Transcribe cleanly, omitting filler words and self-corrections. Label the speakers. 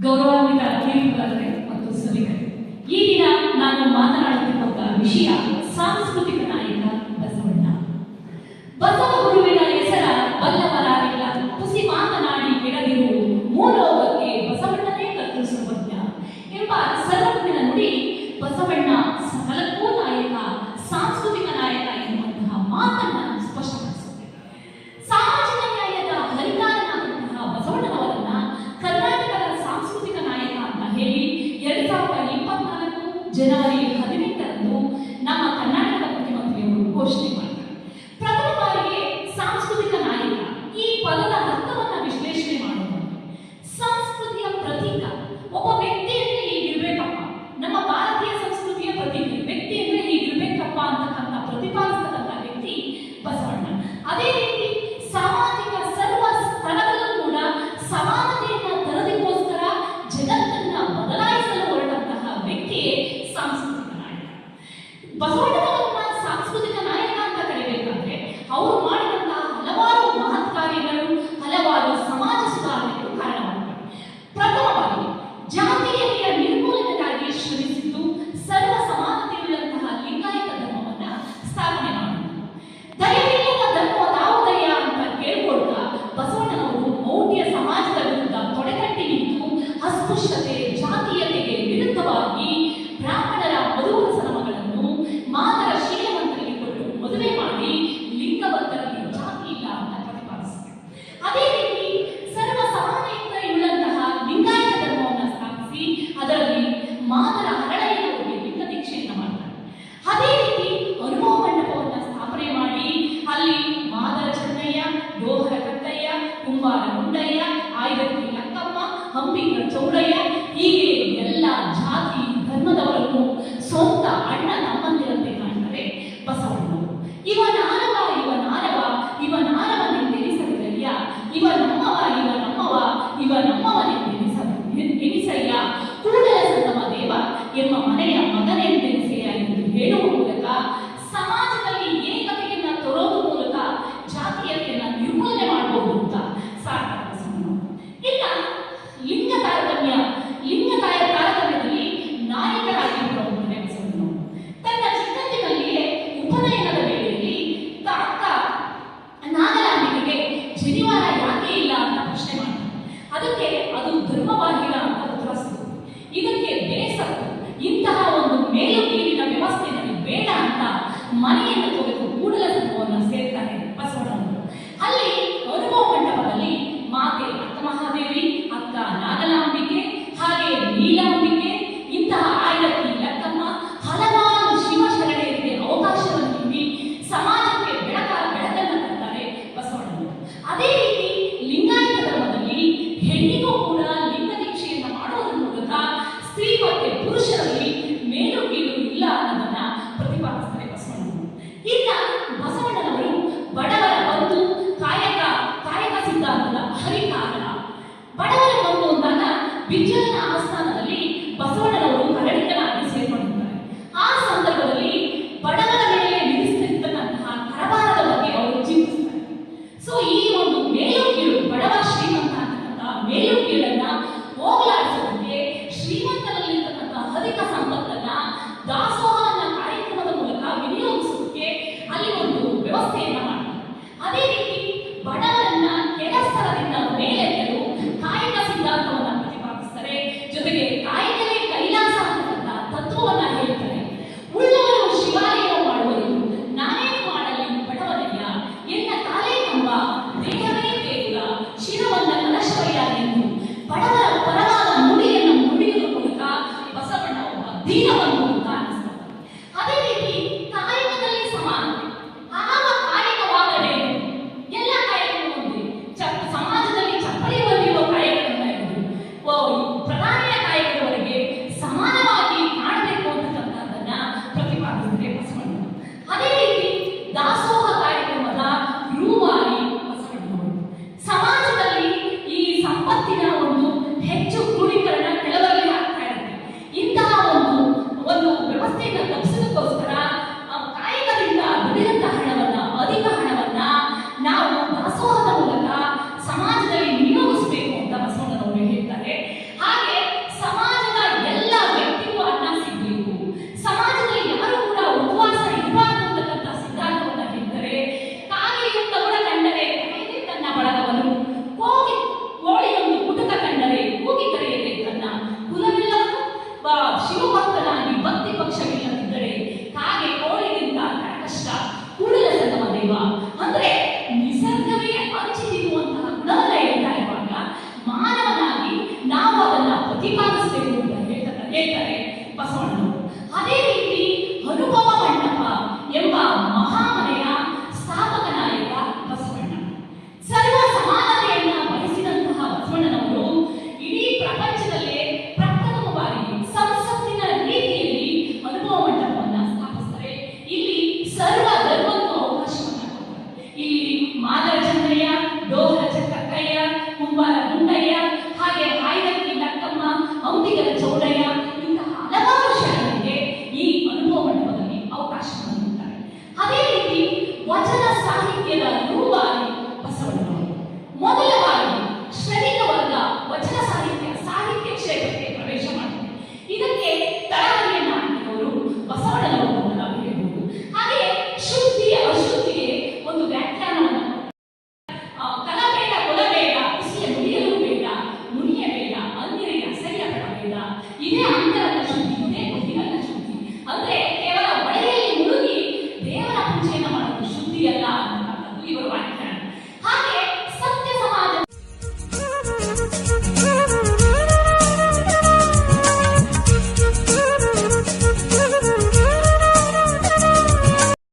Speaker 1: ಗೌರವಾನ್ವಿತ ಅತಿಥಿಗಳೇ ಮತ್ತು ಸಭಿಕರೇ, ಈ ದಿನ ನಾನು ಮಾತನಾಡುತ್ತಿರುವ ವಿಷಯ ಸಾಂಸ್ಕೃತಿಕ ನಾಯಕ ಬಸವಣ್ಣ. ಬಸವ ಗುರುವಿನ ಹೆಸರ ಬಲ್ಲವರಾಗಿಲ್ಲ, ತುಸಿ ಮಾತನಾಡಿ ಕೆಳದಿರು ಮೂಲೋಗಕ್ಕೆ ಬಸವಣ್ಣನೇ ಕತ್ತರಿಸುವಜ್ಞ ಎಂಬ ಸರ್ವಜ್ಞನ ನುಡಿ ಬಸವಣ್ಣ ಸಕಲಕ್ಕೂ ನಾಯಕ, ಸಾಂಸ್ಕೃತಿಕ ನಾಯಕ ಎನ್ನುವಂತಹ ಮಾತನ್ನ ಸ್ಪಷ್ಟಪಡಿಸುತ್ತೆ. ಸಾಮಾಜಿಕ ನ್ಯಾಯದ ಹರಿಕಾರನಾದಂತಹ ಬಸವಣ್ಣನವರನ್ನ ಕರ್ನಾಟಕದ ಸಾಂಸ್ಕೃತಿಕ ನಾಯಕ ಅಂತ ಹೇಳಿ 2024 ಜನವರಿ 18ರಂದು ನಮ್ಮ ಕರ್ನಾಟಕದ ಮುಖ್ಯಮಂತ್ರಿಯವರು ಘೋಷಣೆ ಮಾಡಿದ್ದಾರೆ. ಪ್ರಥಮ ಬಾರಿಗೆ ಸಾಂಸ್ಕೃತಿಕ ನಾಯಕ ಈ ಪದದ ಅರ್ಥವನ್ನ ವಿಶ್ಲೇಷಣೆ ಮಾಡೋದು, ಸಂಸ್ಕೃತಿಯ ಪ್ರತೀಕ, ಒಬ್ಬ ವ್ಯಕ್ತಿ ಅಂದ್ರೆ ಹೀಗಿರ್ಬೇಕಪ್ಪ, ನಮ್ಮ ಭಾರತೀಯ ಸಂಸ್ಕೃತಿಯ ಪ್ರತೀಕ, ವ್ಯಕ್ತಿ ಅಂದ್ರೆ ಹೀಗಿರ್ಬೇಕಪ್ಪ ಅಂತಕ್ಕಂಥ ಪ್ರತಿಪಾದಿಸತಕ್ಕಂಥ ವ್ಯಕ್ತಿ ಬಸವಣ್ಣ. ಅದೇ ರೀತಿ ಸಾಮಾಜಿಕ ಸರ್ವ ಸ್ತರದಲ್ಲೂ ಕೂಡ ಸಮಾನತೆಯನ್ನ ತರದಕ್ಕೋಸ್ಕರ ಜಗತ್ತನ್ನ ಬದಲಾಯಿಸಲು ಹೊರಟಂತಹ ವ್ಯಕ್ತಿಯೇ ಸಾಂಸ್ಕೃತಿಕ ನಾಯಕ. ಬಸವಣ್ಣನವರನ್ನ ಸಾಂಸ್ಕೃತಿಕ ನಾಯಕ ಅಂತ ಕರೆಯಬೇಕಾದ್ರೆ ಅವರು ಮಾಡಿದಂತಹ ಹಲವಾರು ಮಹತ್ ಕಾರ್ಯಗಳು, ಹಲವಾರು ಸಮಾಜ ಸುಧಾರಣೆಗಳು ಕಾರಣವಾಗಿವೆ. ಪ್ರಥಮವಾಗಿ ಜಾತೀಯತೆಯ ನಿರ್ಮೂಲನೆಗಾಗಿ ಶ್ರಮಿಸಿದ್ದು, ಸರ್ವ ಸಮಾನತೆಯುಳ್ಳಂತಹ ಲಿಂಗಾಯತ ಧರ್ಮವನ್ನ ಸ್ಥಾಪನೆ ಮಾಡಿದರು. ದಯವಿಲ್ಲದ ಧರ್ಮದಾವುದಯ ಅಂತ ಕೇಳ್ಕೊಳ್ತಾ ಬಸವಣ್ಣನವರು ಮೌಢ್ಯ ಸಮಾಜದ ವಿರುದ್ಧ ತೊಡೆಗಟ್ಟಿ ನಿಂತು ಅಸ್ಪೃಶ್ಯತೆ, ಜಾತೀಯತೆಗೆ ವಿರುದ್ಧವಾಗಿ ಬ್ರಾಹ್ಮಣರ ಮಧುವಸನಗಳನ್ನು ಮಾದರ ಶೀಲವಂತರಿಗೆ ಕೊಟ್ಟು ಮದುವೆ ಮಾಡಿ ಲಿಂಗವಂತರಲ್ಲಿ ಜಾತಿ ಇಲ್ಲ ಅಂತ ಪ್ರತಿಪಾದಿಸಿದರು. ಅದೇ ರೀತಿ ಸರ್ವ ಸಮಾನತೆಯುಳ್ಳಂತಹ ಲಿಂಗಾಯತ ಧರ್ಮವನ್ನು ಸ್ಥಾಪಿಸಿ ಅದರಲ್ಲಿ ಮಾದರ ಹರಳೆಯರಿಗೆ ಲಿಂಗ ದೀಕ್ಷೆಯನ್ನು ಮಾಡ್ತಾರೆ. ಅದೇ ರೀತಿ ಅನುಭವ ಮಂಟಪವನ್ನು ಸ್ಥಾಪನೆ ಮಾಡಿ ಅಲ್ಲಿ ಮಾದರ ಚೆನ್ನಯ್ಯ, ಡೋಹರ ಕಟ್ಟಯ್ಯ, ಕುಂಬಾರ ಗುಂಡಯ್ಯ, ಆಯ್ದಕ್ಕಿ ಲಕ್ಕಮ್ಮ, ಹಂಪಿಗಳ ಚೌಡಯ್ಯ, ಹೀಗೆ ಎಲ್ಲ ಜಾತಿ ಧರ್ಮದವರನ್ನು ಸ್ವಂತ ಅಣ್ಣ ತಮ್ಮಂದಿರಂತೆ ಕಾಣ್ತಾರೆ ಬಸವಣ್ಣನವರು. ಇವನಾರವ ಇವನಾರವ ಇವನಾರವನೆಂದೆನಿಸಲಿದಯ್ಯ, ಇವ ನಮ್ಮವ ಇವ ನಮ್ಮವ ಇವ ನಮ್ಮವನೆಂದೆನಿಸಯ್ಯ, ಕೂಡಲ ಸಂಗಮ ದೇವ ಎಂಬ ಮನೆಯ ಮಗನೆಂದೆನಿಸೆಯ ಎಂದು ಹೇಳುವ ಮೂಲಕ ಸಮಾಜದಲ್ಲಿ ಏಕತೆಯನ್ನ ತರೋದು ಮೂಲಕ ಜಾತೀಯತೆಯನ್ನ ನಿರ್ಮೂಲನೆ ಮಾಡಬಹುದು ಅಂತ ಸಾರ್ಥ ಬಸವಣ್ಣನವರು. ಇನ್ನ ಲಿಂಗ ತಾರತಮ್ಯದಲ್ಲಿ ನಾಯಕರಾಗಿರುವವರು ಬಸವಣ್ಣನವರು. ತನ್ನ ಚಿಕ್ಕಂದಿನಲ್ಲಿಯೇ ಉಪನಯನದ ವೇಳೆಯಲ್ಲಿ ಅಕ್ಕ ನಾಗಲಾಂಬಿಕೆಗೆ ಜನಿವಾರ ಯಾಕೆ ಇಲ್ಲ ಅಂತ ಪ್ರಶ್ನೆ ಮಾಡ್ತಾರೆ. ಅದಕ್ಕೆ ಅದು ಧರ್ಮವಾಗಿಲ್ಲ ಅಂತ ಉತ್ತರಿಸಿದ್ರು. ಇದಕ್ಕೆ ಬೇಸತ್ತು ಇಂತಹ ಒಂದು ಮೇಲು ಕೀಳಿನ ವ್ಯವಸ್ಥೆ ನನಗೆ ಬೇಡ ಅಂತ ಮನೆಯನ್ನು ತೊರೆದು ಕೂಡಲ ಸಂಗಮವನ್ನು ಸೇರ್ತಾರೆ ಬಸವಣ್ಣನವರು. ಅಲ್ಲಿ ಅನುಭವ ಮಂಟಪದಲ್ಲಿ ಮಾತೆ ಅಕ್ಕ ಮಹಾದೇವಿ, ಅಕ್ಕ ನಾಗಲಾಂಬಿಕೆ, ಹಾಗೆ ನೀಲಾಂಬಿಕೆ, ಇಂತಹ ಆಯ್ದಕ್ಕಿ ಲಕ್ಕಮ್ಮ, ಹಲವಾರು ಶಿವಶರಣರಿಗೆ ಅವಕಾಶವನ್ನು ನೀಡಿ ಸಮಾಜಕ್ಕೆ ಬೆಳಕನ್ನು ತರ್ತಾರೆ ಬಸವಣ್ಣನವರು. ಅದೇ ರೀತಿ ಲಿಂಗಾಯತ ಧರ್ಮದಲ್ಲಿ ಹೆಣ್ಣಿಗೂ ಕೂಡ ಲಿಂಗ ದೀಕ್ಷೆಯನ್ನು ಮಾಡೋದ್ರ ಮೂಲಕ ಸ್ತ್ರೀ ಮತ್ತು ಪುರುಷರಲ್ಲಿ ಮೇಲು ಕೀಳು ಇಲ್ಲ ಅನ್ನೋದನ್ನ ಪ್ರತಿಪಾದಿಸ್ತಾರೆ ಬಸವಣ್ಣನವರು. ಇನ್ನ ಬಸವಣ್ಣನವರು ಬಡವರ ಬಂಧು, ಕಾಯಕ ಸಿದ್ಧಾಂತದ ಹರಿಕಾರ. ಬಡವರ ಬಂಧು ಅಂದಾಗ ವಿಜ್ಞಾನ ಆಸ್ಥಾನದಲ್ಲಿ ಬಸವಣ್ಣನವರು ಕರಡಿಗನಾಗಿ ಸೇರ್ಕೊಂಡಿರ್ತಾರೆ. ಆ ಸಂದರ್ಭದಲ್ಲಿ ಬಡವರ ಮೇಲೆ ವಿಧಿಸುತ್ತಿರ್ತಕ್ಕಂತಹ ಕರಬಾರದ ಬಗ್ಗೆ ಅವರು ಚಿಂತಿಸ್ತಾರೆ. ಸೊ ಈ ಒಂದು ಮೇಲು ಕೀಳು, ಬಡವ ಶ್ರೀಮಂತ ಅಂತಕ್ಕಂತಹ ಮೇಲು ಕೀಳನ್ನ ಹೋಗಲಾಡಿಸೋದಕ್ಕೆ ಶ್ರೀಮಂತರಲ್ಲಿರ್ತಕ್ಕಂತಹ ಅಧಿಕ ಸಂಪತ್ತನ್ನ ದಾಸೋಹ ಅನ್ನೋ ಕಾರ್ಯಕ್ರಮದ ಮೂಲಕ ವಿನಿಯೋಗಿಸೋದಕ್ಕೆ ಅಲ್ಲಿ ಒಂದು ವ್ಯವಸ್ಥೆಯನ್ನ ಮಾಡ್ತಾರೆ. ಅದೇ ರೀತಿ ಬಡವರನ್ನ ಕೆಳ ಸ್ತರದಿಂದ ಮೇಲೆತ್ತಲು ಕಾಯಕ ಸಿದ್ಧಾಂತವನ್ನು ಪ್ರತಿಪಾದಿಸ್ತಾರೆ. ಜೊತೆಗೆ ಪ್ರತಿಪಾದಿಸ್ತೇವೆ ಅಂತ ಹೇಳ್ತಾರೆ ಬಸವಣ್ಣನವರು. ಅದೇ ರೀತಿ ಅನುಭವ ಮಂಟಪ ಎಂಬ ಮಹಾಮನೆಯ ಸ್ಥಾಪಕ ನಾಯಕ ಬಸವಣ್ಣ. ಸರ್ವ ಸಮಾನತೆಯನ್ನ ಬಯಸಿದಂತಹ ಬಸವಣ್ಣನವರು ಇಡೀ ಪ್ರಪಂಚದಲ್ಲೇ ಪ್ರಪ್ರಥಮ ಬಾರಿಗೆ ಸಂಸತ್ತಿನ ರೀತಿಯಲ್ಲಿ ಅನುಭವ ಮಂಟಪವನ್ನ ಸ್ಥಾಪಿಸ್ತಾರೆ. ಇಲ್ಲಿ ಸರ್ವ ಧರ್ಮಕ್ಕೂ ಅವಕಾಶವನ್ನ ಕೊಡ್ತಾರೆ. ಇಲ್ಲಿ ಮಾದರ ಚಂದ್ರಯ್ಯ, ಡೋಹರ ಚಕ್ಕಯ್ಯ, ಕುಂಬಾರ ಗುಂಡಯ್ಯ, ಹಾಗೆ ಹಾಯ್ದಕ್ಕಿ ಲಕ್ಕಮ್ಮ, ಅಂಬಿಗರ ಚೌಡಯ್ಯ ಇಂತಹ ಹಲವಾರು ಶರಣರಿಗೆ ಈ ಅನುಭವ ಮಂಟಪದಲ್ಲಿ ಅವಕಾಶವನ್ನು ನೀಡುತ್ತಾರೆ. ಅದೇ ರೀತಿ ವಚನ ಸಾಹಿತ್ಯದ ರೂವಾರಿ ಬಸವಣ್ಣನವರು. ಮೊದಲ ಬಾರಿ ಶ್ರಮಿಕ ವರ್ಗ ವಚನ ಸಾಹಿತ್ಯ ಕ್ಷೇತ್ರಕ್ಕೆ ಪ್ರವೇಶ ಮಾಡುತ್ತೆ. ಇದಕ್ಕೆ ತಳಹದಿಯನ್ನ ಹಾಕಿದವರು ಬಸವಣ್ಣನವರು ಅಂತ ನಾವು ಹೇಳ್ಬೋದು. ಹಾಗೆ ಶುದ್ಧಿ ಅಶುದ್ಧಿಗೆ ಒಂದು ವ್ಯಾಖ್ಯಾನವನ್ನು ಕಲಬೇಡ, ಕೊಲಬೇಡ, ಬಿಸಿಯ ನುಡಿಯಲು ಬೇಡ, ಮುನಿಯಬೇಡ, ಅಂದಿರಿಗೆ ಅಸಹ್ಯಪಡಬೇಡ, ಇದೇ ಅಂತರಂಗ ಶುದ್ಧಿ, ಇದೇ ಬಹಿರಂಗ ಶುದ್ಧಿ. ಅಂದ್ರೆ ಕೇವಲ ಒಡೆಯಲ್ಲಿ ಮುಳುಗಿ ದೇವರ ಪೂಜೆಯನ್ನು ಮಾಡೋದು ಶುದ್ಧಿ ಅಲ್ಲ ಅಂತಕ್ಕಂಥದ್ದು ಇವರ ವ್ಯಾಖ್ಯಾನ.